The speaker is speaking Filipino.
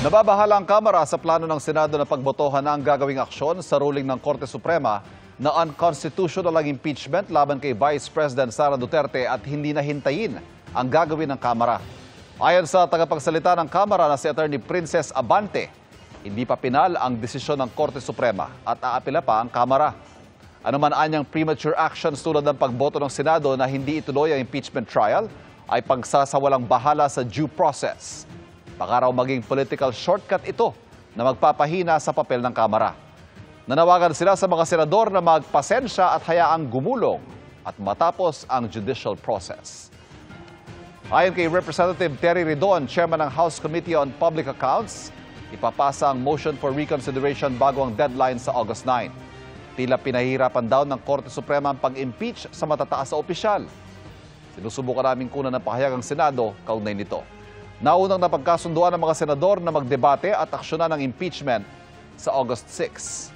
Nababahala ang Kamara sa plano ng Senado na pagbotohan ang gagawing aksyon sa ruling ng Korte Suprema na unconstitutional ang impeachment laban kay Vice President Sara Duterte at hindi na hintayin ang gagawin ng Kamara. Ayon sa tagapagsalita ng Kamara na si Attorney Princess Abante, hindi pa pinal ang desisyon ng Korte Suprema at aapela pa ang Kamara. Ano man anyang premature actions tulad ng pagboto ng Senado na hindi ituloy ang impeachment trial ay pagsasawalang bahala sa due process. Baka raw maging political shortcut ito na magpapahina sa papel ng Kamara. Nanawagan sila sa mga senador na magpasensya at hayaang gumulong at matapos ang judicial process. Ayon kay Representative Terry Ridon, chairman ng House Committee on Public Accounts, ipapasa ang motion for reconsideration bago ang deadline sa August 9. Tila pinahihirapan daw ng Korte Suprema ang pag-impeach sa matataas na opisyal. Sinusubukan namin kunan ng pahayag ang Senado kaugnay nito. Naunang napagkasunduan ng mga senador na magdebate at aksyonan ng impeachment sa August 6.